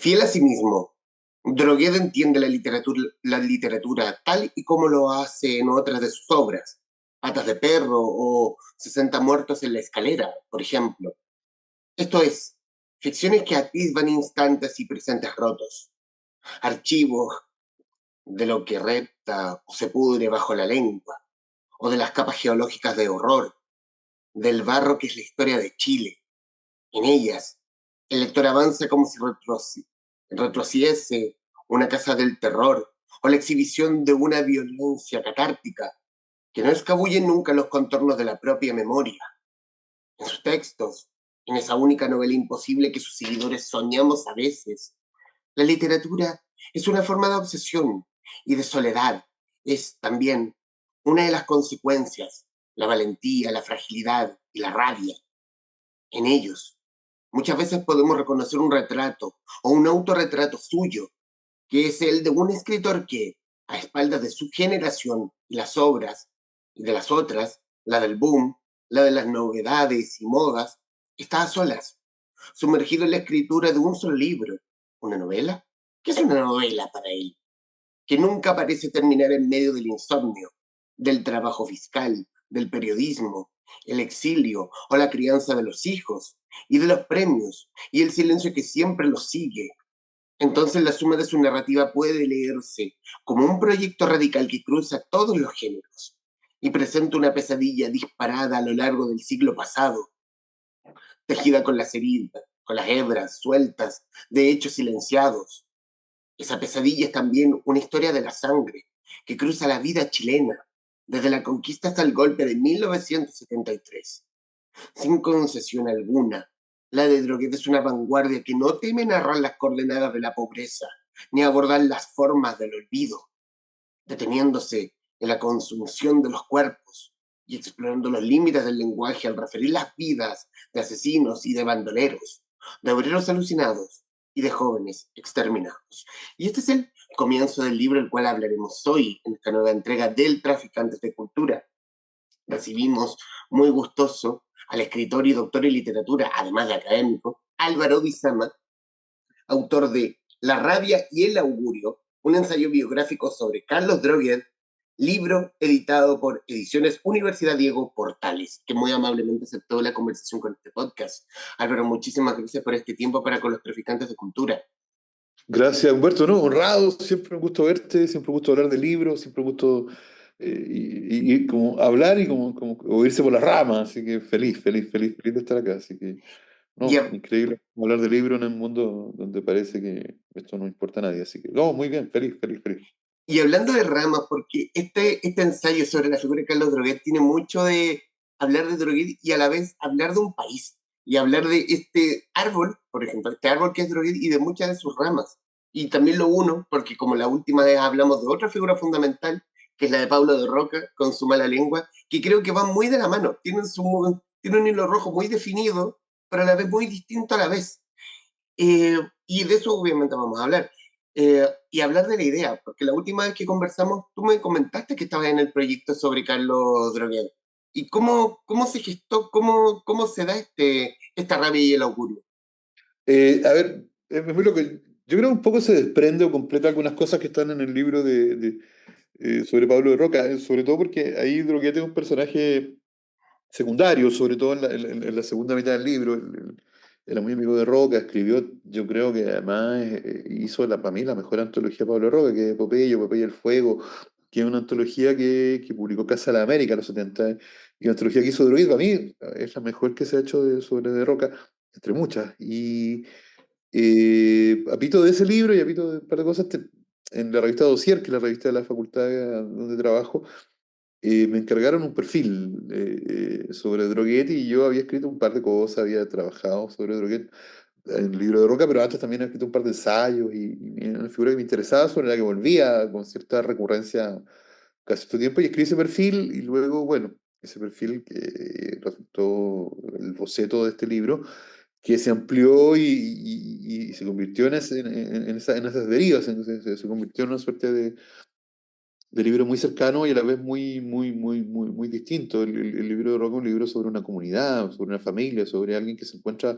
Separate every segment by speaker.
Speaker 1: Fiel a sí mismo, Droguet entiende la literatura tal y como lo hace en otras de sus obras, Patas de perro o 60 muertos en la escalera, por ejemplo. Esto es, ficciones que atisban instantes y presentes rotos, archivos de lo que repta o se pudre bajo la lengua, o de las capas geológicas de horror, del barro que es la historia de Chile. En ellas, el lector avanza como si retrocediese una casa del terror o la exhibición de una violencia catártica que no escabullen nunca los contornos de la propia memoria. En sus textos, en esa única novela imposible que sus seguidores soñamos a veces, la literatura es una forma de obsesión y de soledad. Es también una de las consecuencias, la valentía, la fragilidad y la rabia en ellos. Muchas veces podemos reconocer un retrato o un autorretrato suyo, que es el de un escritor que, a espaldas de su generación y las obras, y de las otras, la del boom, la de las novedades y modas, está a solas, sumergido en la escritura de un solo libro. ¿Una novela? ¿Qué es una novela para él? Que nunca parece terminar en medio del insomnio, del trabajo fiscal, del periodismo, el exilio o la crianza de los hijos, y de los premios, y el silencio que siempre los sigue. Entonces la suma de su narrativa puede leerse como un proyecto radical que cruza todos los géneros y presenta una pesadilla disparada a lo largo del siglo pasado, tejida con las heridas, con las hebras sueltas de hechos silenciados. Esa pesadilla es también una historia de la sangre que cruza la vida chilena, desde la conquista hasta el golpe de 1973, sin concesión alguna. La de Droguet es una vanguardia que no teme narrar las coordenadas de la pobreza, ni abordar las formas del olvido, deteniéndose en la consumción de los cuerpos y explorando los límites del lenguaje al referir las vidas de asesinos y de bandoleros, de obreros alucinados y de jóvenes exterminados. Y este es el comienzo del libro, el cual hablaremos hoy en esta nueva entrega del Traficantes de Cultura. Recibimos muy gustoso al escritor y doctor en literatura, además de académico, Álvaro Bizama, autor de La rabia y el augurio, un ensayo biográfico sobre Carlos Droguet, libro editado por Ediciones Universidad Diego Portales, que muy amablemente aceptó la conversación con este podcast. Álvaro, muchísimas gracias por este tiempo para con los traficantes de cultura.
Speaker 2: Gracias, Humberto. No, honrado, siempre un gusto verte, siempre un gusto hablar de libros, siempre un gusto y como hablar y como o irse por las ramas, así que feliz de estar acá. Así que,
Speaker 1: Y,
Speaker 2: no, increíble hablar de libros en un mundo donde parece que esto no importa a nadie. Así que, no, muy bien, feliz.
Speaker 1: y hablando de ramas, porque este ensayo sobre la figura de Carlos Droguet tiene mucho de hablar de Droguet y a la vez hablar de un país y hablar de este árbol, por ejemplo, este árbol que es Droguet y de muchas de sus ramas. Y también lo uno, porque como la última vez hablamos de otra figura fundamental, que es la de Pablo de Roca, con su mala lengua, que creo que van muy de la mano, tienen un hilo rojo muy definido, pero a la vez muy distinto a la vez. Y de eso obviamente vamos a hablar. Y hablar de la idea, porque la última vez que conversamos, tú me comentaste que estabas en el proyecto sobre Carlos Droguet. ¿Y cómo se gestó, cómo se da esta rabia y el augurio?
Speaker 2: A ver, es muy lo que yo creo que un poco se desprende o completa algunas cosas que están en el libro sobre Pablo de Roca, sobre todo porque ahí Droguete es un personaje secundario, sobre todo en la segunda mitad del libro. Era muy amigo de Roca, escribió, yo creo que además hizo para mí la mejor antología de Pablo Roca, que es Popeye el Fuego, que es una antología que publicó Casa de la América en los 70, y una antología que hizo Druid, para mí es la mejor que se ha hecho sobre de Roca, entre muchas. Y apito de ese libro y apito de un par de cosas, en la revista Dossier, que es la revista de la facultad donde trabajo, me encargaron un perfil sobre Droguet y yo había escrito un par de cosas, había trabajado sobre Droguet en el libro de Roca, pero antes también había escrito un par de ensayos y era una figura que me interesaba, sobre la que volvía con cierta recurrencia casi todo el tiempo y escribí ese perfil y luego, bueno, ese perfil que resultó el boceto de este libro que se amplió y se convirtió en esas derivas, se convirtió en una suerte de libro muy cercano y a la vez muy distinto. El libro de Roca es un libro sobre una comunidad, sobre una familia, sobre alguien que se encuentra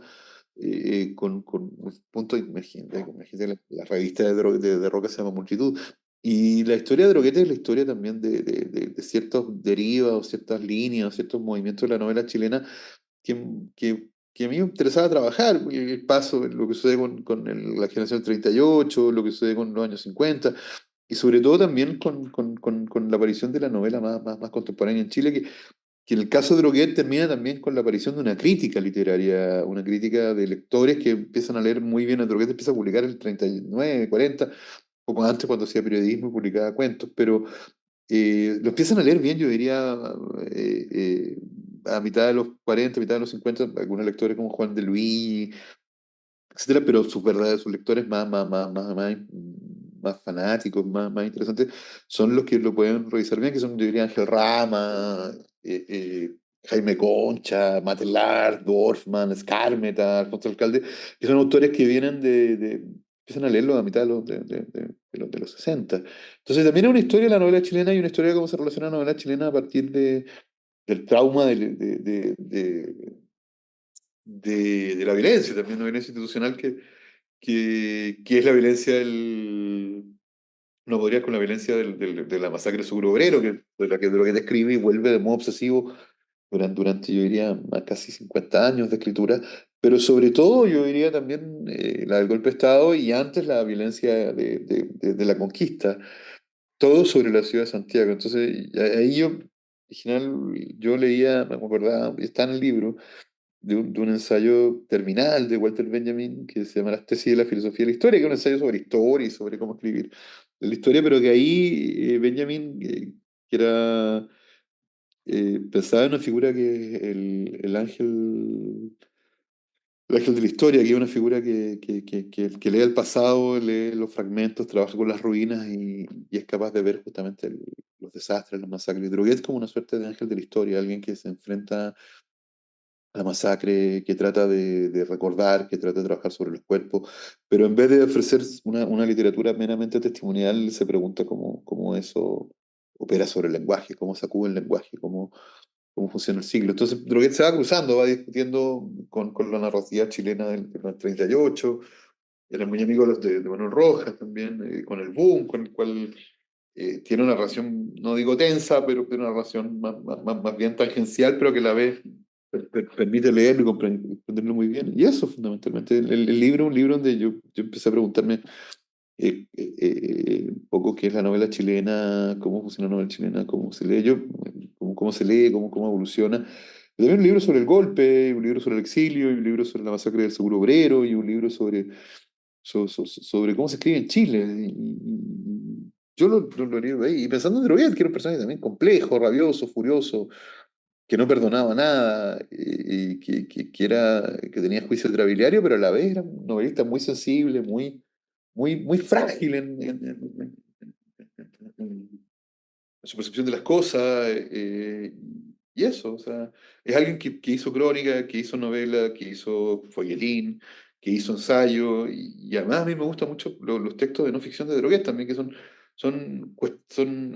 Speaker 2: con un punto, imagínate, la revista de Roca se llama Multitud. Y la historia de Droguete es la historia también de ciertos derivados, ciertas líneas, ciertos movimientos de la novela chilena que a mí me interesaba trabajar, el paso, lo que sucede la generación del 38, lo que sucede con los años 50, y sobre todo también con la aparición de la novela más contemporánea en Chile, que en el caso de Droguet termina también con la aparición de una crítica literaria, una crítica de lectores que empiezan a leer muy bien a Droguet, empieza a publicar en el 39, 40, poco antes cuando hacía periodismo y publicaba cuentos, pero lo empiezan a leer bien, yo diría, eh, eh, a mitad de los 40, mitad de los 50, algunos lectores como Juan de Luis, etcétera, pero sus lectores más fanáticos, más interesantes, son los que lo pueden revisar bien, que son, yo diría, Ángel Rama, Jaime Concha, Matelar, Dorfman, Skármeta, Alfonso Alcalde, que son autores que vienen empiezan a leerlo a mitad de los 60. Entonces también es una historia de la novela chilena y una historia de cómo se relaciona la novela chilena a partir del trauma de la violencia, también una violencia institucional que es la violencia no podría con la violencia de la masacre de Seguro Obrero, de lo que describe y vuelve de modo obsesivo yo diría, casi 50 años de escritura, pero sobre todo yo diría también la del golpe de Estado y antes la violencia de la conquista, todo sobre la ciudad de Santiago. Entonces, ahí yo leía, me acordaba, está en el libro, de un ensayo terminal de Walter Benjamin que se llama Las tesis de la filosofía de la historia, que es un ensayo sobre historia y sobre cómo escribir la historia, pero que ahí Benjamin, que era, pensaba en una figura que es el ángel de la historia, que es una figura que lee el pasado, lee los fragmentos, trabaja con las ruinas y es capaz de ver justamente los desastres, los masacres. Droguet como una suerte de ángel de la historia, alguien que se enfrenta la masacre, que trata de recordar, que trata de trabajar sobre los cuerpos, pero en vez de ofrecer una literatura meramente testimonial, se pregunta cómo eso opera sobre el lenguaje, cómo se acude el lenguaje, cómo funciona el siglo. Entonces, Droguet se va cruzando, va discutiendo con la narrativa chilena del 38, era muy amigo de Manuel Rojas también, con el boom, con el cual tiene una relación, no digo tensa, pero tiene una relación más bien tangencial, pero que a la vez permite leerlo y comprenderlo muy bien. Y eso, fundamentalmente, el libro, un libro donde yo empecé a preguntarme un poco qué es la novela chilena, cómo funciona la novela chilena, cómo se lee, cómo se lee, cómo evoluciona. Y también un libro sobre el golpe, y un libro sobre el exilio, y un libro sobre la masacre del Seguro Obrero, y un libro sobre cómo se escribe en Chile. Y yo lo leí de ahí. Y pensando en Droguet, que era un personaje también complejo, rabioso, furioso, que no perdonaba nada, y que tenía juicio trabiliario, pero a la vez era un novelista muy sensible, muy frágil en su percepción de las cosas, y eso, o sea, es alguien que hizo crónica, que hizo novela, que hizo folletín, que hizo ensayo, y además a mí me gustan mucho los textos de no ficción de Droguet también, que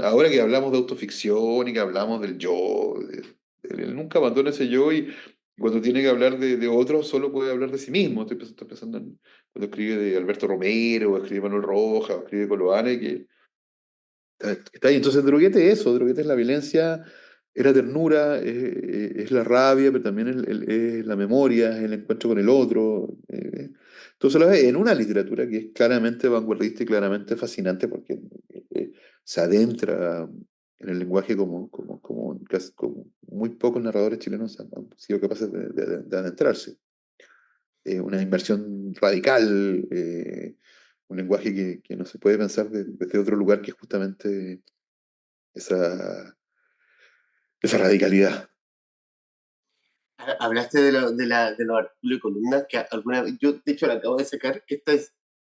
Speaker 2: ahora que hablamos de autoficción y que hablamos del yo, él nunca abandona ese yo y cuando tiene que hablar de otros solo puede hablar de sí mismo. Estoy pensando en cuando escribe de Alberto Romero, o escribe Manuel Rojas, o escribe Coloane, que está ahí. Entonces, Droguete es eso, Droguete es la violencia, es la ternura, es la rabia, pero también es la memoria, es el encuentro con el otro. Entonces, lo ves en una literatura que es claramente vanguardista y claramente fascinante porque se adentra en el lenguaje como muy pocos narradores chilenos han sido capaces de adentrarse. Una inversión radical, un lenguaje que no se puede pensar desde otro lugar que justamente esa, esa radicalidad.
Speaker 1: Hablaste de los artículos y columnas que alguna vez, yo de hecho lo acabo de sacar, que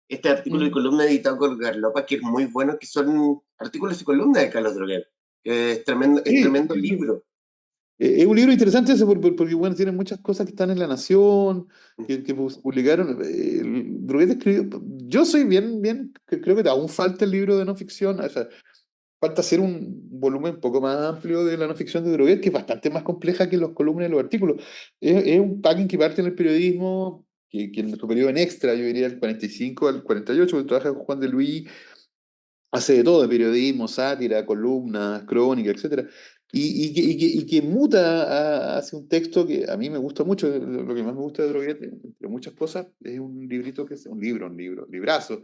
Speaker 1: este artículo y
Speaker 2: Mm.
Speaker 1: columna editado por Garlopa, que es muy bueno, que son artículos y columnas de Carlos Droguet, que es
Speaker 2: Sí,
Speaker 1: tremendo libro.
Speaker 2: es un libro interesante ese porque bueno, tiene muchas cosas que están en La Nación, que publicaron. Druguet escribió, yo soy creo que aún falta el libro de no ficción, o sea, falta hacer un volumen un poco más amplio de la no ficción de Droguet, que es bastante más compleja que los columnas y los artículos. Es un packing que parte en el periodismo, que en su periodo en extra, yo diría el 45 al 48, porque trabaja con Juan de Luis, hace de todo, de periodismo, sátira, columnas, crónica, etcétera. Y que muta hacia un texto que a mí me gusta mucho, lo que más me gusta de Droguet, entre muchas cosas, es un librito que es un librazo,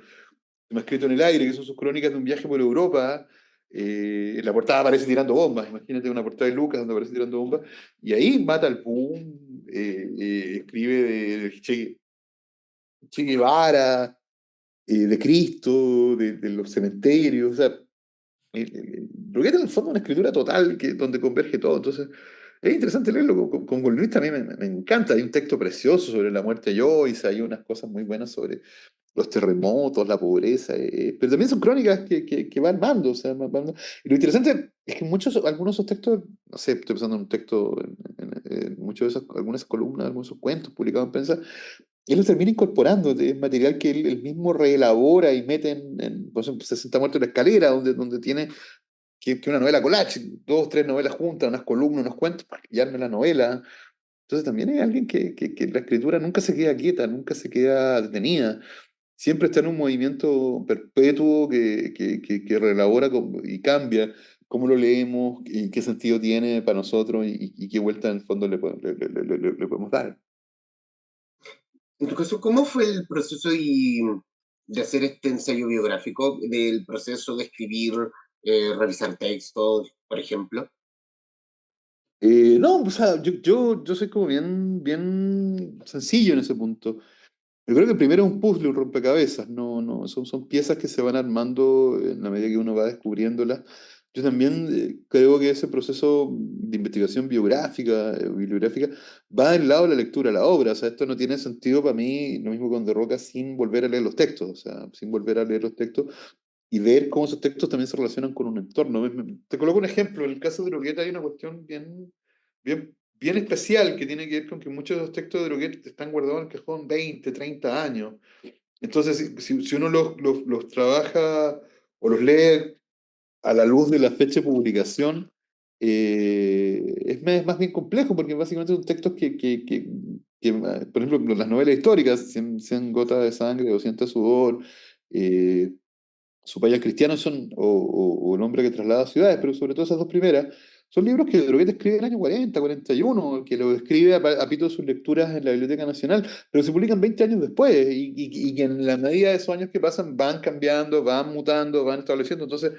Speaker 2: me ha escrito en el aire, que son sus crónicas de un viaje por Europa. En la portada aparece tirando bombas, imagínate una portada de Lucas donde aparece tirando bombas, y ahí mata al boom, escribe de Che Guevara, de Cristo, de los cementerios, o sea, Bruguera en el fondo es una escritura total donde converge todo, entonces es interesante leerlo con Luis, también me encanta, hay un texto precioso sobre la muerte de Joyce, hay unas cosas muy buenas sobre los terremotos, la pobreza, pero también son crónicas que van dando, o sea, y lo interesante es que algunos de esos textos, no sé, estoy pensando en un texto, en muchos de esos, algunas de esas columnas, algunos de esos cuentos publicados en prensa, él los termina incorporando, es material que él mismo reelabora y mete por ejemplo, 60 muertos en la escalera, donde tiene que una novela collage, dos, tres novelas juntas, unas columnas, unos cuentos, para que ya arme la novela. Entonces también es alguien que la escritura nunca se queda quieta, nunca se queda detenida, siempre está en un movimiento perpetuo que reelabora y cambia cómo lo leemos y qué sentido tiene para nosotros y qué vuelta en el fondo le podemos dar.
Speaker 1: En tu caso, ¿cómo fue el proceso de hacer este ensayo biográfico, del proceso de escribir, revisar textos, por ejemplo?
Speaker 2: No, o sea, yo soy como bien sencillo en ese punto. Yo creo que primero es un puzzle, un rompecabezas, no, son piezas que se van armando en la medida que uno va descubriéndolas. Yo también creo que ese proceso de investigación biográfica, bibliográfica, va del lado de la lectura, la obra. O sea, esto no tiene sentido para mí, lo mismo con De Roca, sin volver a leer los textos. O sea, sin volver a leer los textos y ver cómo esos textos también se relacionan con un entorno. Te coloco un ejemplo. En el caso de Droguet hay una cuestión bien especial que tiene que ver con que muchos de los textos de Droguet están guardados en el cajón 20, 30 años. Entonces, si uno los trabaja o los lee a la luz de la fecha de publicación, es más bien complejo porque básicamente son textos por ejemplo, las novelas históricas, Cien gotas de sangre, 200 sudor, eh, su payas cristianos o el hombre que traslada ciudades, pero sobre todo esas dos primeras, son libros que Droguet escribe en el año 40, 41, que lo escribe a pito de sus lecturas en la Biblioteca Nacional, pero se publican 20 años después y que en la medida de esos años que pasan van cambiando, van mutando, van estableciendo. Entonces,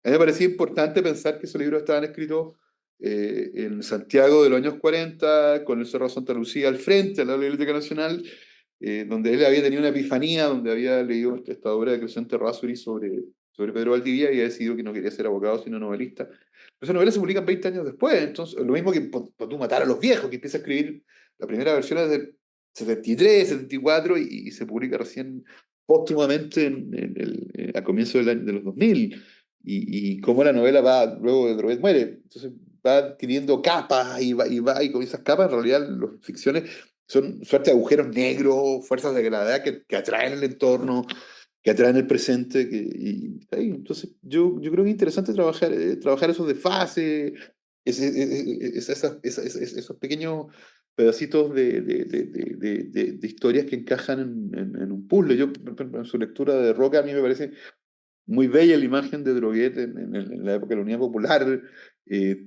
Speaker 2: a mí me parecía importante pensar que esos libros estaban escritos en Santiago de los años 40, con el Cerro Santa Lucía al frente, a la Biblioteca Nacional, donde él había tenido una epifanía, donde había leído esta obra de Crescente Razzuri sobre Pedro Valdivia y había decidido que no quería ser abogado, sino novelista. Esas novelas se publican 20 años después, entonces lo mismo que tú matar a los viejos, que empieza a escribir la primera versión es del 73, 74 y se publica recién póstumamente a comienzos de los 2000 y cómo la novela va, luego de Droguet muere, entonces va adquiriendo capas y con esas capas en realidad las ficciones son suerte de agujeros negros, fuerzas de gravedad que atraen el entorno, que atraen el presente, ahí, entonces yo creo que es interesante trabajar esos desfases, esos pequeños pedacitos de historias que encajan en un puzzle. Yo, por ejemplo, en su lectura de Roca, a mí me parece muy bella la imagen de Droguet en la época de la Unidad Popular,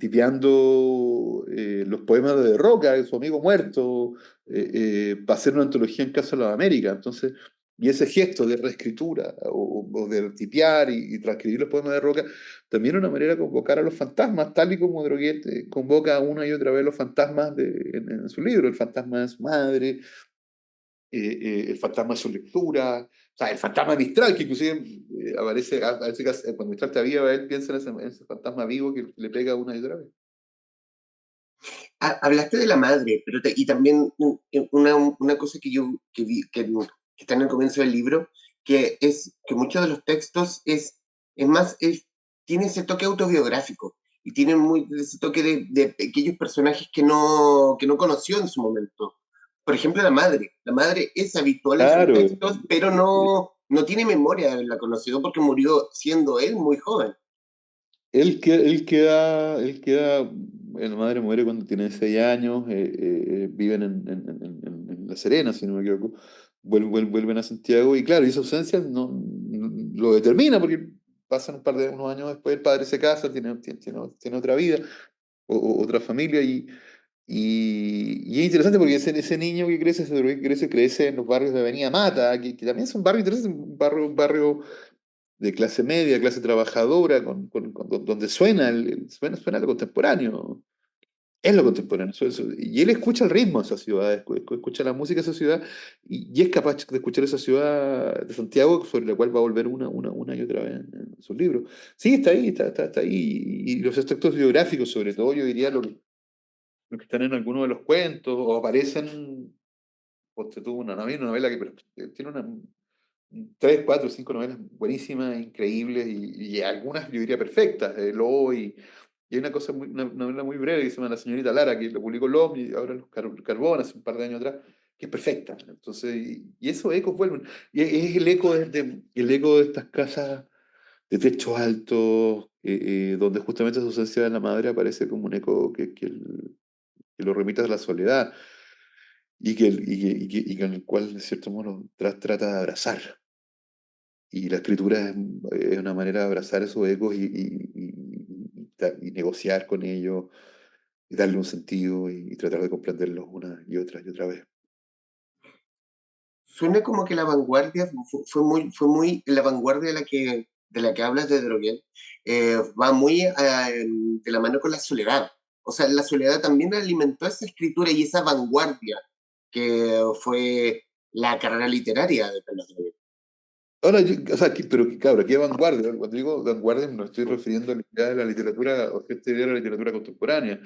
Speaker 2: tipeando los poemas de Roca, de su amigo muerto, para hacer una antología en Casa de las Américas. Entonces, y ese gesto de reescritura o de tipear y transcribir los poemas de Roca, también es una manera de convocar a los fantasmas, tal y como Droguet convoca una y otra vez los fantasmas en su libro, el fantasma de su madre, el fantasma de su lectura, o sea, el fantasma de Mistral, que inclusive aparece que cuando Mistral está viva, él piensa en ese fantasma vivo que le pega una y otra vez.
Speaker 1: Hablaste de la madre, pero y también una cosa que yo que vi, que está en el comienzo del libro, que es que muchos de los textos es más, tiene ese toque autobiográfico y tiene muy ese toque de pequeños personajes que no conoció en su momento. Por ejemplo, la madre. La madre es habitual en sus
Speaker 2: Claro,
Speaker 1: textos, pero no tiene memoria de haberla conocido porque murió siendo él muy joven.
Speaker 2: él queda, la madre muere cuando tiene 6 años, viven en La Serena, si no me equivoco, vuelven a Santiago y claro, y esa ausencia no lo determina porque pasan unos años después, el padre se casa, tiene otra vida, otra familia y es interesante porque ese niño que crece, ese bebé que crece en los barrios de Avenida Mata, que también son barrios interesantes, un barrio de clase media, clase trabajadora, donde suena lo contemporáneo. Es lo contemporáneo. Y él escucha el ritmo de esa ciudad, escucha la música de esa ciudad y es capaz de escuchar esa ciudad de Santiago sobre la cual va a volver una y otra vez en sus libros. Sí, está ahí, está ahí. Y los aspectos biográficos, sobre todo, yo diría lo que están en algunos de los cuentos o aparecen. Ponte tú hay una novela que tiene tres, cuatro, cinco novelas buenísimas, increíbles y algunas yo diría perfectas. Lobo y hay una novela muy breve que se llama La señorita Lara, que lo publicó Lobo y ahora los Carbón hace un par de años atrás, que es perfecta. Entonces, y esos ecos vuelven. Y es el eco de estas casas de techo alto, donde justamente su ausencia de la madre aparece como un eco que lo remite a la soledad y con el cual, de cierto modo, trata de abrazar. Y la escritura es una manera de abrazar esos ecos y negociar con ellos, y darle un sentido y tratar de comprenderlos una y otra vez.
Speaker 1: Suena como que la vanguardia fue muy la vanguardia de la que hablas de Droguet, va muy de la mano con la soledad. O sea, la soledad también alimentó esa escritura y esa vanguardia que fue la carrera literaria de Carlos Droguet.
Speaker 2: Ahora, o sea, pero claro, ¿qué vanguardia? Cuando digo vanguardia me estoy refiriendo a la idea de la literatura, o esta idea de la literatura contemporánea.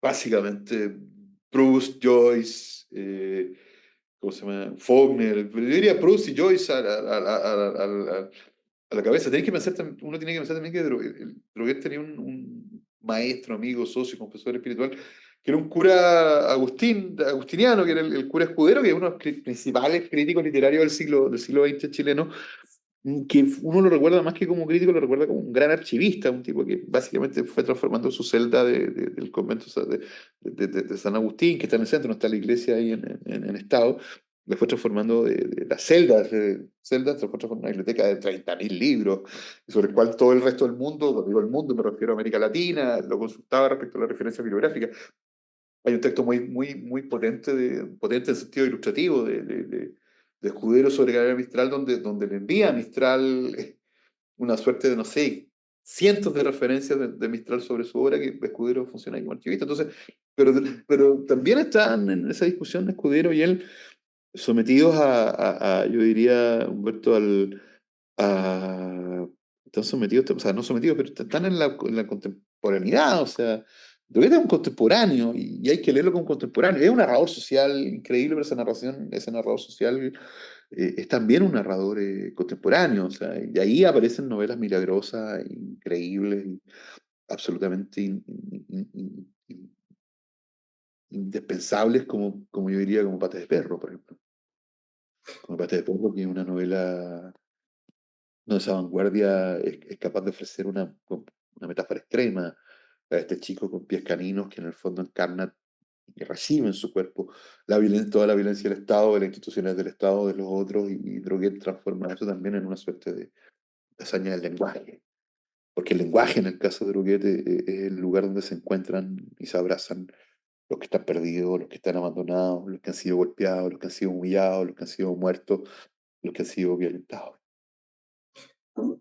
Speaker 2: Básicamente, Proust, Joyce, ¿cómo se llama? Faulkner. Yo diría Proust y Joyce a la cabeza. Uno tiene que pensar también que Droguet tenía un maestro, amigo, socio, confesor espiritual, que era un cura agustiniano, que era el cura Escudero, que es uno de los principales críticos literarios del siglo XX chileno, que uno lo recuerda más que como crítico, lo recuerda como un gran archivista, un tipo que básicamente fue transformando su celda del convento, o sea, de San Agustín, que está en el centro, no está la iglesia ahí en estado, la fue transformando de las celdas, se fue transformando en una biblioteca de 30.000 libros, sobre el cual todo el resto del mundo, cuando digo el mundo me refiero a América Latina, lo consultaba respecto a la referencia bibliográfica. Hay un texto muy potente, potente en sentido ilustrativo de Escudero sobre Gabriel Mistral, donde le envía a Mistral una suerte de, no sé, cientos de referencias de Mistral sobre su obra, que Escudero funciona ahí como archivista. Entonces, pero también están en esa discusión Escudero y él sometidos yo diría, Humberto, a, están sometidos, o sea, no sometidos, pero están en la contemporaneidad, o sea, Drogueta es un contemporáneo y hay que leerlo como contemporáneo. Es un narrador social increíble, pero ese narrador social es también un narrador contemporáneo, o sea, y ahí aparecen novelas milagrosas, increíbles, y absolutamente indispensables, como yo diría, como Patas de Perro, por ejemplo. Como Patas de Perro, que es una novela. No, esa vanguardia es capaz de ofrecer una metáfora extrema a este chico con pies caninos que en el fondo encarna y recibe en su cuerpo toda la violencia del Estado, de las instituciones del Estado, de los otros, y Droguet transforma eso también en una suerte de hazaña del lenguaje. Porque el lenguaje en el caso de Droguet es el lugar donde se encuentran y se abrazan los que están perdidos, los que están abandonados, los que han sido golpeados, los que han sido humillados, los que han sido muertos, los que han sido violentados.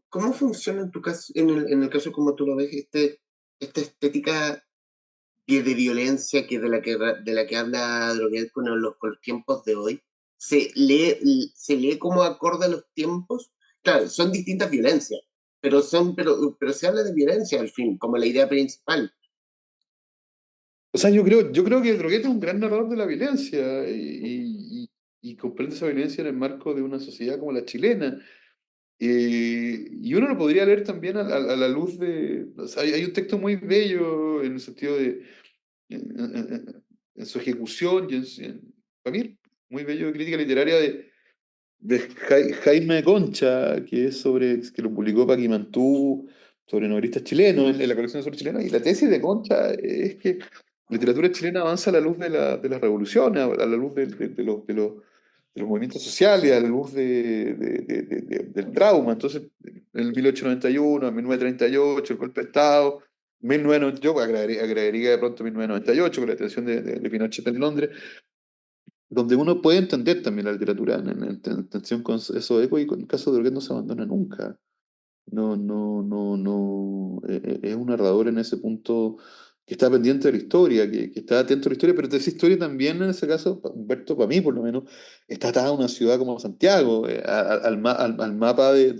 Speaker 1: ¿Cómo funciona en tu caso, en el caso como tú lo ves, esta estética de violencia de la que habla Droguet con los tiempos de hoy? ¿Se lee como acorde a los tiempos? Claro, son distintas violencias, pero se habla de violencia al fin, como la idea principal.
Speaker 2: O sea, yo creo que Droguet es un gran narrador de la violencia y comprende esa violencia en el marco de una sociedad como la chilena. Y uno lo podría leer también a la luz de. O sea, hay un texto muy bello en el sentido de. En su ejecución para mí, muy bello de crítica literaria de Jaime Concha, que lo publicó Paquimantú sobre novelistas chilenos en la colección sobre chilenos. Y la tesis de Concha es que literatura chilena avanza a la luz de las revoluciones, a la luz de los movimientos sociales, a la luz del trauma. Entonces, en el 1891, en 1938, el golpe de Estado, 1990, yo agregaría de pronto 1998, con la detención de Pinochet en Londres, donde uno puede entender también la literatura en tensión con esos ecos, y con el caso de Droguet no se abandona nunca. No, es un narrador en ese punto que está pendiente de la historia, que está atento a la historia, pero de esa historia también, en ese caso, Humberto, para mí por lo menos, está atada a una ciudad como Santiago, al mapa de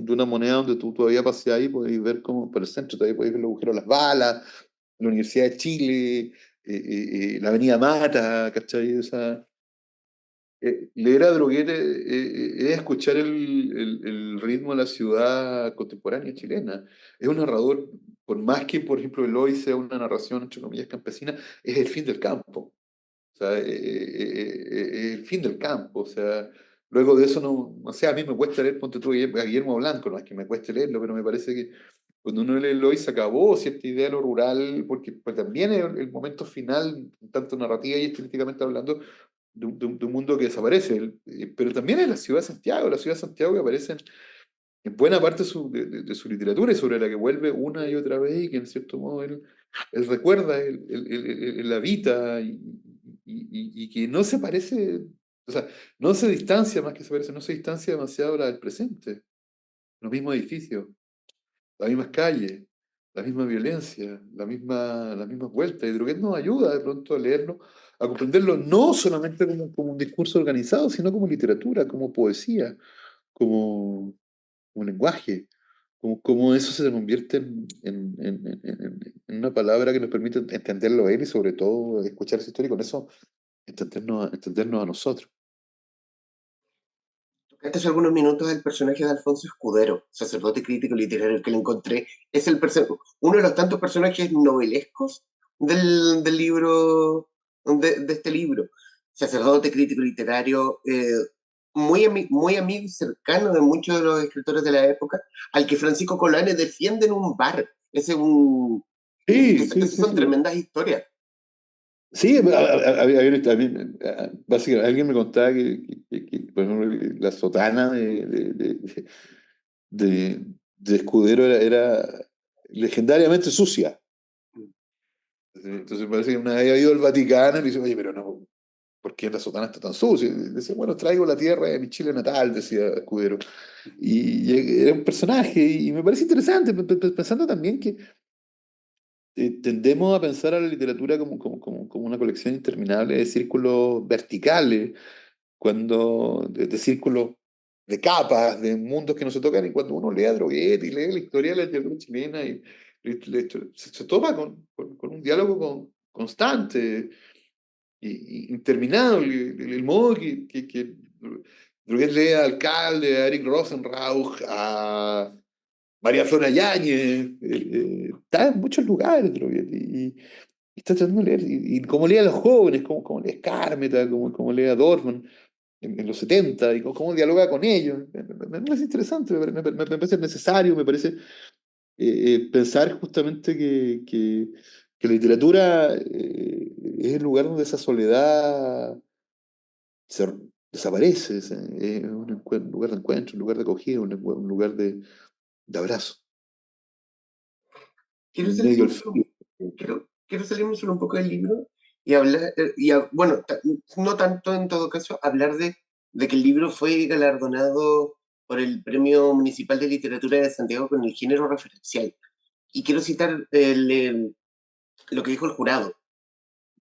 Speaker 2: una moneda donde tú todavía paseas y podéis ver como por el centro, todavía podéis ver los agujeros de las balas, la Universidad de Chile, la Avenida Mata, ¿cachai? O sea, leer a Droguet es escuchar el ritmo de la ciudad contemporánea chilena. Es un narrador, por más que, por ejemplo, Eloy sea una narración, entre comillas, campesina, es el fin del campo. O sea, el fin del campo. O sea, luego de eso, no, o sea, a mí me cuesta leer, ponte tú, a Guillermo Blanco, no es que me cueste leerlo, pero me parece que cuando uno lee Eloy se acabó cierta idea de lo rural, porque pues, también es el momento final, tanto narrativa y estilísticamente hablando, de un mundo que desaparece. Pero también es la ciudad de Santiago que aparece en buena parte de su literatura y sobre la que vuelve una y otra vez y que en cierto modo él recuerda, él habita y que no se parece, o sea, no se distancia más que se parece, no se distancia demasiado de la del presente. Los mismos edificios, las mismas calles, la misma violencia, las mismas vueltas. Y Droguet nos ayuda de pronto a leerlo, a comprenderlo no solamente como un discurso organizado, sino como literatura, como poesía, como, como lenguaje, como eso se convierte en una palabra que nos permite entenderlo a él y sobre todo escuchar esa historia y con eso entendernos a nosotros.
Speaker 1: Tocaste hace algunos minutos el personaje de Alfonso Escudero, sacerdote crítico literario que le encontré. Es uno de los tantos personajes novelescos del libro, de este libro. Sacerdote crítico literario, muy amigo y cercano de muchos de los escritores de la época, al que Francisco Colane defiende en un bar.
Speaker 2: Sí, sí,
Speaker 1: Esas
Speaker 2: sí,
Speaker 1: son
Speaker 2: sí.
Speaker 1: tremendas historias.
Speaker 2: Sí, también, básicamente, alguien me contaba por ejemplo, la sotana de, de Escudero era legendariamente sucia. Entonces parece que una vez había ido al Vaticano y le dice, oye, pero no, ¿por qué la sotana está tan sucia? Y decía, bueno, traigo la tierra de mi Chile natal, decía Escudero. Y era un personaje, y me parece interesante, pensando también que tendemos a pensar a la literatura como una colección interminable de círculos verticales, de círculos de capas, de mundos que no se tocan, y cuando uno lee a Droguet y lee la historia de la literatura chilena, se topa con un diálogo constante y interminable, el modo que Droguet lee a Alcalde, a Eric Rosenrauch, a María Flora Yáñez, está en muchos lugares, Droguet, y está tratando de leer, y como lee a los jóvenes, como lee a Skármeta, como lee a Dorfman en los 70 y cómo dialoga con ellos. Me parece interesante, me parece necesario, me parece pensar justamente que la literatura es el lugar donde esa soledad se desaparece, es un lugar de encuentro, un lugar de acogida, un lugar de abrazo,
Speaker 1: Quiero
Speaker 2: en medio del
Speaker 1: salirme
Speaker 2: frío.
Speaker 1: quiero salirme solo un poco del libro y hablar, bueno, no tanto en todo caso, hablar de que el libro fue galardonado por el Premio Municipal de Literatura de Santiago con el género referencial. Y quiero citar lo que dijo el jurado.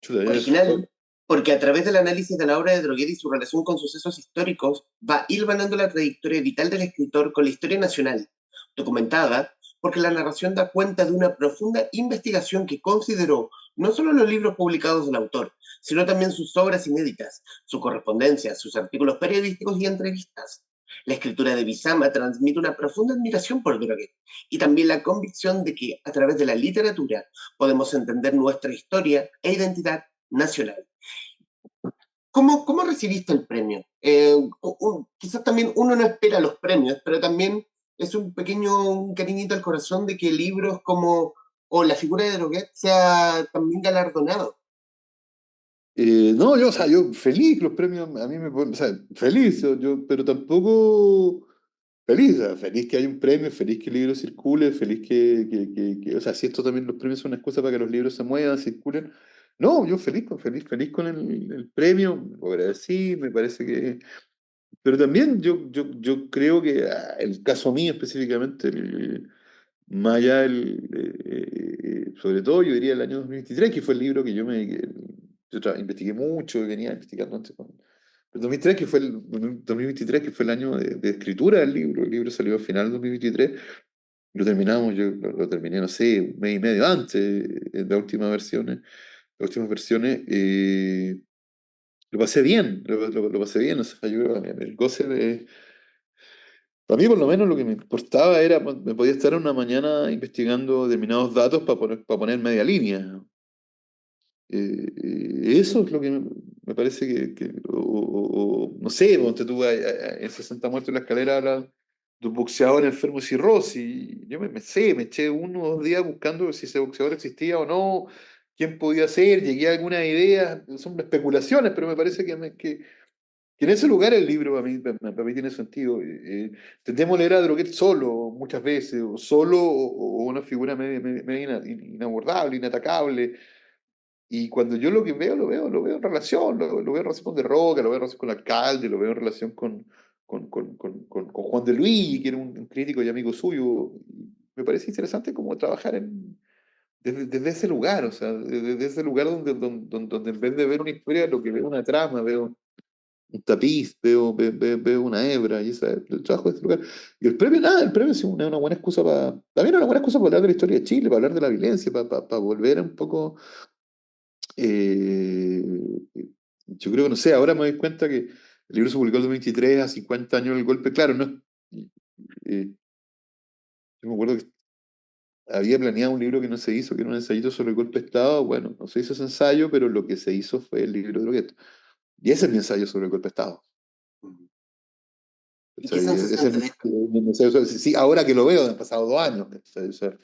Speaker 2: Chuta,
Speaker 1: Original, porque a través del análisis de la obra de Droguet y su relación con sucesos históricos, va hilvanando la trayectoria vital del escritor con la historia nacional, documentada porque la narración da cuenta de una profunda investigación que consideró no solo los libros publicados del autor, sino también sus obras inéditas, su correspondencia, sus artículos periodísticos y entrevistas. La escritura de Bizama transmite una profunda admiración por Droguet y también la convicción de que a través de la literatura podemos entender nuestra historia e identidad nacional. ¿Cómo recibiste el premio? Quizás también uno no espera los premios, pero también es un pequeño un cariñito al corazón de que libros como o la figura de Droguet sea también galardonado.
Speaker 2: No, yo, o sea, yo feliz, los premios a mí me ponen, o sea, feliz, pero tampoco feliz, o sea, feliz que hay un premio, feliz que el libro circule, feliz o sea, si esto también los premios son una excusa para que los libros se muevan, circulen. No, yo feliz, feliz con el premio, lo agradecí, me parece que. Pero también yo creo que el caso mío específicamente, más allá sobre todo yo diría el año 2023 que fue el libro que investigué mucho y venía investigando antes. El 2003, que fue el 2023, que fue el año de escritura del libro. El libro salió a final del 2023. Lo terminamos, yo lo terminé, no sé, un mes y medio antes de las últimas versiones. Lo pasé bien, lo pasé bien. O sea, yo creo que el goce de. Para mí, por lo menos, lo que me importaba era, me podía estar una mañana investigando determinados datos para poner media línea. Eso es lo que me parece no sé, donde tú en 60 muertos en la escalera habla de un boxeador enfermo de cirrosis. Yo me eché uno o dos días buscando si ese boxeador existía o no, quién podía ser, llegué a algunas ideas, son especulaciones, pero me parece que en ese lugar el libro para mí tiene sentido. Tendemos a leer a Droguet solo muchas veces, o solo, o una figura media inabordable, inatacable. Y cuando yo lo que veo, lo veo en relación, lo veo en relación con De Roca, lo veo en relación con el alcalde, lo veo en relación con Juan de Luis, que era un crítico y amigo suyo. Me parece interesante como trabajar desde ese lugar, o sea, desde ese lugar donde en vez de ver una historia, lo que veo una trama, veo un tapiz, veo una hebra, y ese es el trabajo de este lugar. Y el premio, nada, el premio es una buena excusa también una buena excusa para hablar de la historia de Chile, para hablar de la violencia, para volver un poco. Eh, yo creo que, no sé, ahora me doy cuenta que el libro se publicó en el 2023, a 50 años del golpe. Claro, no, yo me acuerdo que había planeado un libro que no se hizo, que era un ensayito sobre el golpe de Estado. Bueno, no se hizo ese ensayo, pero lo que se hizo fue el libro de Droguet. Y ese es mi ensayo sobre el golpe de Estado.
Speaker 1: ¿Y qué
Speaker 2: ¿Cachai?
Speaker 1: sensación
Speaker 2: Ese es
Speaker 1: te deja?
Speaker 2: mi ensayo sí, ahora que lo veo, han pasado 2 años, ¿cachai? O sea,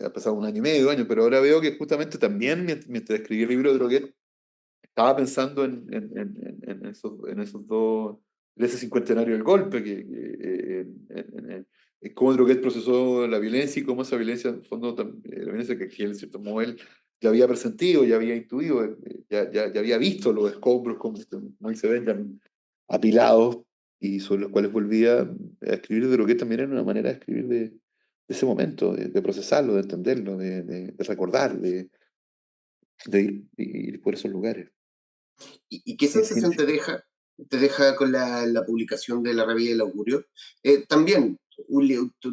Speaker 2: ha pasado un año y medio, 2 años, pero ahora veo que justamente también mientras escribí el libro de Droguet, estaba pensando en esos dos, en ese cincuentenario del golpe, en cómo Droguet procesó la violencia y cómo esa violencia, en el fondo, la violencia que en cierto modo él ya había presentido, ya había intuido, ya había visto los escombros, como se ven, ya apilados, y sobre los cuales volvía a escribir. Droguet también era una manera de escribir de ese momento, de procesarlo, de entenderlo, de recordar, de ir por esos lugares.
Speaker 1: ¿Y qué
Speaker 2: Sí, sí,
Speaker 1: sensación te deja? ¿Te deja con la publicación de La Rabia y el Augurio? También,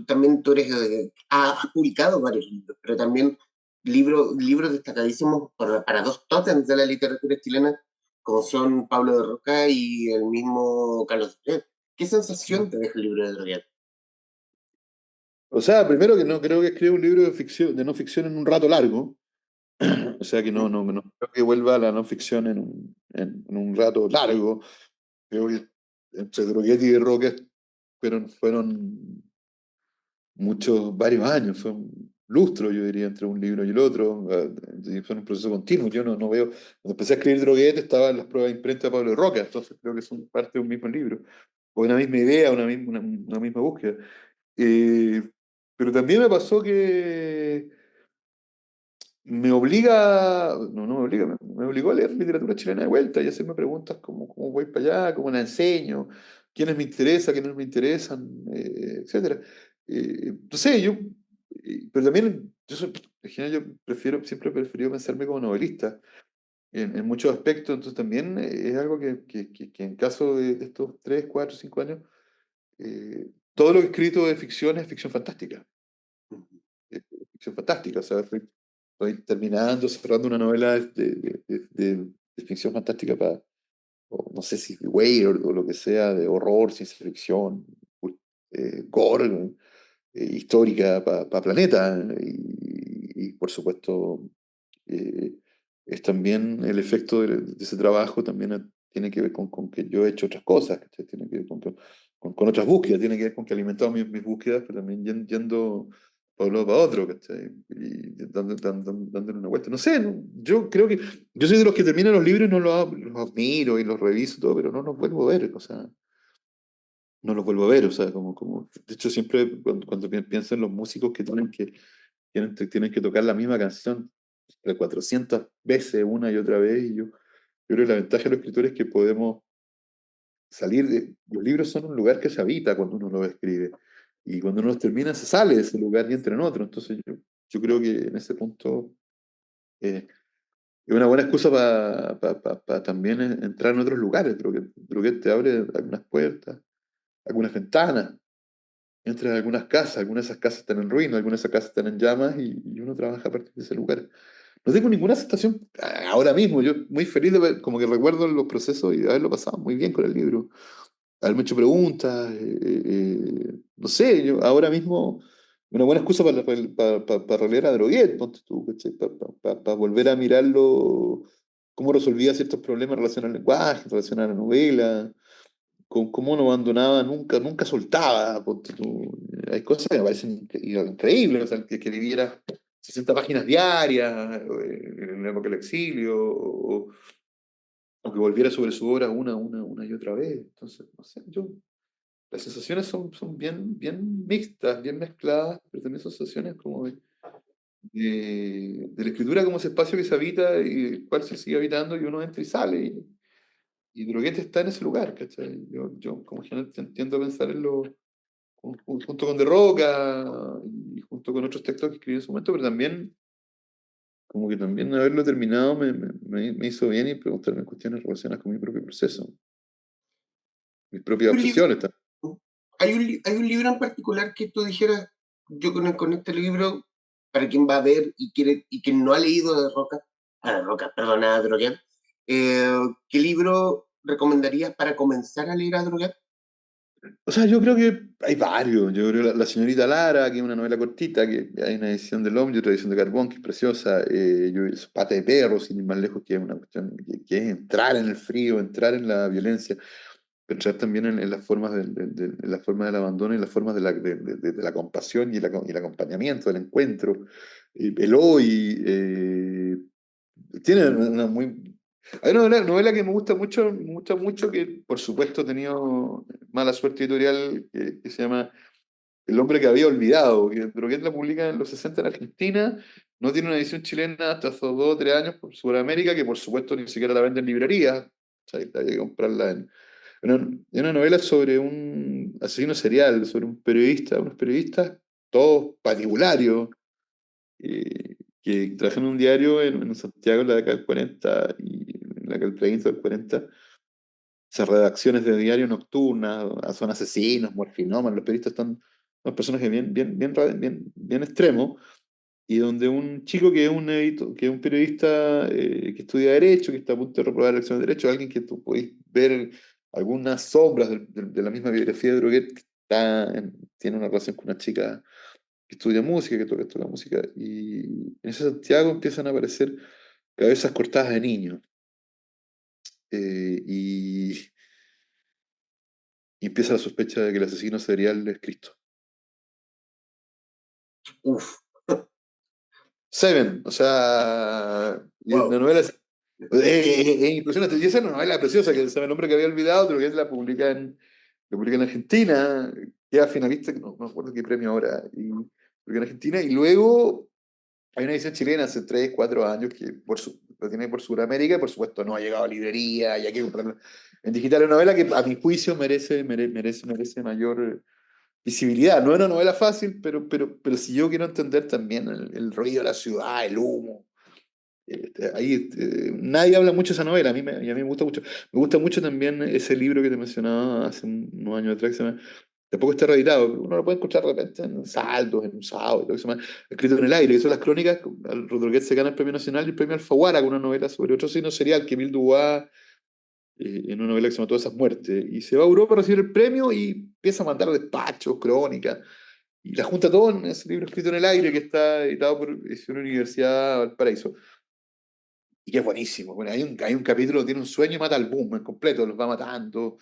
Speaker 1: también tú eres, has publicado varios libros, pero también libros destacadísimos para dos tótems de la literatura chilena, como son Pablo de Roca y el mismo Carlos Drevet. ¿Qué sensación te deja el libro de Drevet?
Speaker 2: o sea, primero que no creo que escriba un libro de ficción, de no ficción en un rato largo. O sea que
Speaker 1: Ujú.
Speaker 2: no creo que vuelva a la no ficción en un rato largo. Creo que entre Droguetti y Roca fueron varios años, fue un lustro, yo diría, entre un libro y el otro. Y fue un proceso continuo. Yo no veo. Cuando empecé a escribir Droguetti estaba en las pruebas de imprenta de Pablo de Roca, entonces creo que son parte de un mismo libro. O una misma idea, una misma búsqueda. Eh, pero también me pasó que me obliga, no me obliga, me obligó a leer literatura chilena de vuelta y hacerme preguntas como cómo voy para allá, cómo la enseño, quiénes me interesan, quiénes me interesan, etcétera. No sé, pero también, en general yo siempre he preferido pensarme como novelista en muchos aspectos, entonces también es algo que en caso de estos 3 4 5 años, todo lo que he escrito de ficción es ficción fantástica. Ficción fantástica. O sea, estoy terminando, cerrando una novela de ficción fantástica no sé si Weir o lo que sea, de horror, ciencia ficción, gore, histórica para Planeta. Y, por supuesto, eh, es también el efecto de ese trabajo también tiene que ver con que yo he hecho otras cosas, ¿cachai? Tiene que ver con otras búsquedas, tiene que ver con que he alimentado mis búsquedas, pero también yendo para un lado para otro, ¿cachai? Y dándole una vuelta. No sé, yo creo que, yo soy de los que terminan los libros y no los admiro y los reviso y todo, pero no los vuelvo a ver, o sea, no los vuelvo a ver, o sea, de hecho siempre cuando pienso en los músicos que tienen que tocar la misma canción 400 veces una y otra vez, y yo creo que la ventaja de los escritores es que podemos los libros son un lugar que se habita cuando uno los escribe, y cuando uno los termina se sale de ese lugar y entra en otro, entonces yo creo que en ese punto es una buena excusa para también entrar en otros lugares, creo que te abre algunas puertas, algunas ventanas, entras en algunas de esas casas están en ruinas, algunas de esas casas están en llamas y uno trabaja a partir de ese lugar. No tengo ninguna sensación ahora mismo, yo muy feliz de ver, como que recuerdo los procesos y de haberlo pasado muy bien con el libro, haberme hecho preguntas, no sé, yo ahora mismo una buena excusa para releer a Droguet, ponte tú, para volver a mirarlo, cómo resolvía ciertos problemas en relación al lenguaje, en relación a la novela, cómo no abandonaba, nunca soltaba, ponte tú. Hay cosas que me parecen increíbles, o sea, que viviera 60 páginas diarias en la época del exilio, o que volviera sobre su obra una y otra vez. Entonces, no sé, las sensaciones son bien mixtas, bien mezcladas, pero también son sensaciones como de la escritura como ese espacio que se habita y el cual se sigue habitando y uno entra y sale. Y Droguet está en ese lugar, ¿cachai? Yo como general tiendo a pensar en lo, junto con De Roca y junto con otros textos que escribí en su momento, pero también, como que también haberlo terminado me hizo bien y preguntarme cuestiones relacionadas con mi propio proceso, mis propias
Speaker 1: Un libro,
Speaker 2: obsesiones también.
Speaker 1: hay un libro en particular que tú dijeras, yo con este libro, para quien va a ver y quiere y quien no ha leído de Roca, perdona, a Droguet, ¿qué libro recomendarías para comenzar a leer a Droguet?
Speaker 2: O sea, yo creo que hay varios. Yo creo La señorita Lara, que es una novela cortita, que hay una edición de Lom y otra edición de Carbón, que es preciosa. Pata de perro, sin ir más lejos, que es una cuestión que es entrar en el frío, entrar en la violencia, entrar también en las formas en las formas del abandono y las formas de la compasión y el acompañamiento, del encuentro. El hoy tiene una muy... Hay una novela que me gusta mucho, que por supuesto ha tenido mala suerte editorial, que se llama El hombre que había olvidado, que Droguet la publica en los 60 en Argentina, no tiene una edición chilena hasta hace 2 o 3 años por Sudamérica, que por supuesto ni siquiera la venden en librerías, o sea, había que comprarla es una novela sobre un asesino serial, sobre un periodista, unos periodistas, todos particulares, que trabajan en un diario en Santiago en la década del 40 y en la década del 30 del 40, esas redacciones de diario nocturnas, son asesinos, morfinómanos, los periodistas son personajes bien extremos, y donde un chico que es que es un periodista que estudia Derecho, que está a punto de reprobar la lección de Derecho, alguien que tú podéis ver algunas sombras de la misma biografía de Droguet, que tiene una relación con una chica que estudia música, que toca música, y en ese Santiago empiezan a aparecer cabezas cortadas de niños, y empieza la sospecha de que el asesino serial es Cristo.
Speaker 1: Uf,
Speaker 2: Seven, o sea, y
Speaker 1: wow.
Speaker 2: la novela es impresionante, y esa es una novela preciosa que se llama El hombre que había olvidado, pero que es la publica en Argentina, queda finalista, que no me acuerdo qué premio ahora, y publica en Argentina, y luego hay una edición chilena hace 3 4 años que lo tiene por Sudamérica y por supuesto no ha llegado a librería y hay que comprarlo en digital. Es una novela que a mi juicio merece mayor visibilidad. No es una novela fácil, pero si yo quiero entender también el ruido de la ciudad, el humo. Nadie habla mucho de esa novela, y a mí me gusta mucho. Me gusta mucho también ese libro que te mencionaba hace unos años atrás, que se llama, tampoco está reeditado, uno lo puede escuchar de repente en saldos, en un sábado, lo que se llama Escrito en el aire, que son las crónicas. Rodríguez se gana el premio nacional y el premio Alfaguara con una novela sobre otro asesino serial, que Emile Dubois, en una novela que se llama Todas esas muertes. Y se va a Europa a recibir el premio y empieza a mandar despachos, crónicas, y la junta todo en ese libro Escrito en el aire, que está editado por una Universidad de Valparaíso. Y que es buenísimo. Bueno, hay un capítulo que tiene un sueño y mata al boom en completo, los va matando.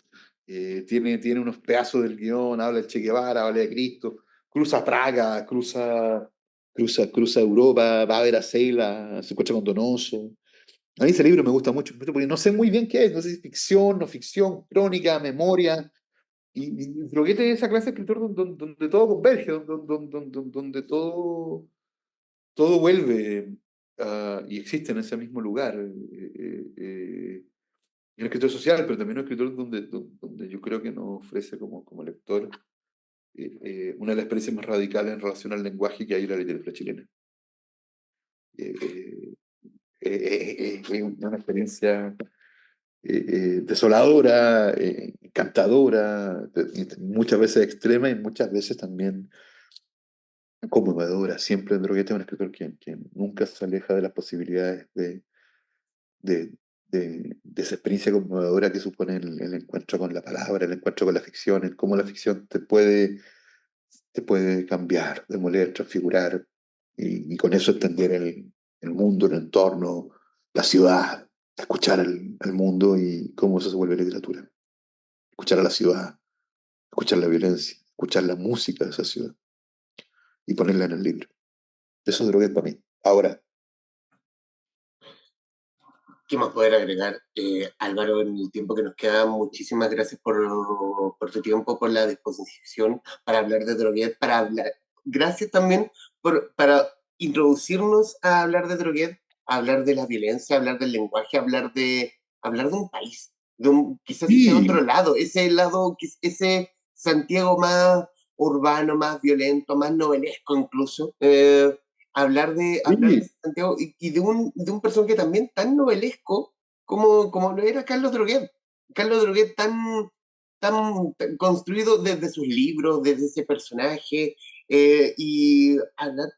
Speaker 2: Tiene unos pedazos del guión, habla del Che Guevara, habla de Cristo. cruza Praga, cruza Europa, va a ver a Seila, se encuentra con Donoso. A mí ese libro me gusta mucho, porque no sé muy bien qué es, no sé si es ficción, no ficción, crónica, memoria. Y Droguete es esa clase de escritor donde todo converge, donde todo vuelve y existe en ese mismo lugar. Y un escritor social, pero también un escritor donde yo creo que nos ofrece como lector una de las experiencias más radicales en relación al lenguaje que hay en la literatura chilena. Eh, eh, es una experiencia desoladora, encantadora, muchas veces extrema y muchas veces también conmovedora. Siempre Droguete es un escritor que nunca se aleja de las posibilidades de, de esa experiencia conmovedora que supone el encuentro con la palabra, el encuentro con la ficción, el cómo la ficción te puede cambiar, demoler, transfigurar y con eso entender el mundo, el entorno, la ciudad, escuchar el mundo y cómo eso se vuelve literatura. Escuchar a la ciudad, escuchar la violencia, escuchar la música de esa ciudad y ponerla en el libro. Eso es Droguet para mí. Ahora,
Speaker 1: ¿Qué más poder agregar? Álvaro, en el tiempo que nos queda, muchísimas gracias por tu tiempo, por la disposición para hablar de Droguet, para hablar. Gracias también para introducirnos a hablar de Droguet, a hablar de la violencia, a hablar del lenguaje, hablar de un país, quizás ese otro
Speaker 2: sí,
Speaker 1: lado, ese lado, ese Santiago más urbano, más violento, más novelesco incluso. Hablar de
Speaker 2: sí,
Speaker 1: Santiago y de un personaje también tan novelesco como lo era Carlos Droguet. Carlos Droguet tan construido desde sus libros, desde ese personaje, eh, y hablar,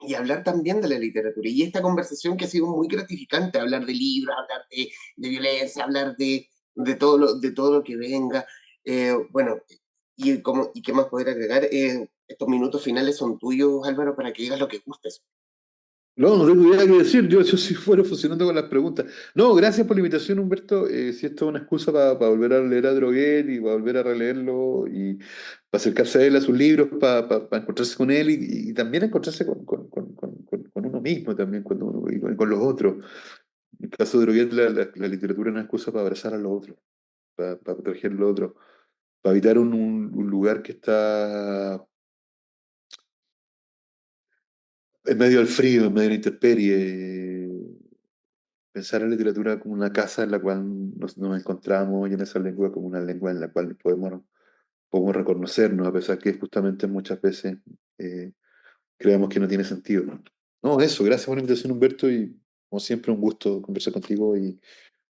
Speaker 1: y hablar también de la literatura. Y esta conversación que ha sido muy gratificante, hablar de libros, hablar de violencia, hablar de todo lo que venga. Bueno, y qué más poder agregar. Estos minutos finales son tuyos, Álvaro, para que digas lo que gustes.
Speaker 2: no tengo idea qué decir. Yo si fuera funcionando con las preguntas. No, gracias por la invitación, Humberto. Si esto es una excusa para volver a leer a Droguet y para volver a releerlo y para acercarse a él, a sus libros, para encontrarse con él y también encontrarse con uno mismo también y con los otros. En el caso de Droguet, la literatura es una excusa para abrazar a los otros, para proteger a los otros, para evitar un lugar que está en medio del frío, en medio de la intemperie. Pensar en la literatura como una casa en la cual nos encontramos y en esa lengua como una lengua en la cual podemos reconocernos, a pesar que justamente muchas veces eh, creemos que no tiene sentido. No, no, eso, gracias por la invitación, Humberto, y como siempre un gusto conversar contigo y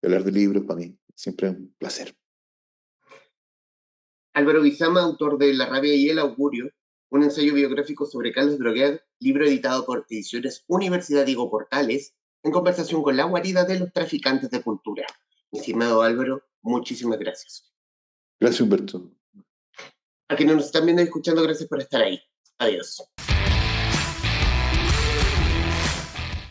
Speaker 2: hablar de libros para mí. Siempre un placer.
Speaker 1: Álvaro Guizama, autor de La rabia y el augurio, un ensayo biográfico sobre Carlos Droguet, libro editado por Ediciones Universidad Diego Portales, en conversación con la guarida de los traficantes de cultura. Mi estimado Álvaro, muchísimas gracias.
Speaker 2: Gracias, Humberto.
Speaker 1: A quienes nos están viendo y escuchando, gracias por estar ahí. Adiós.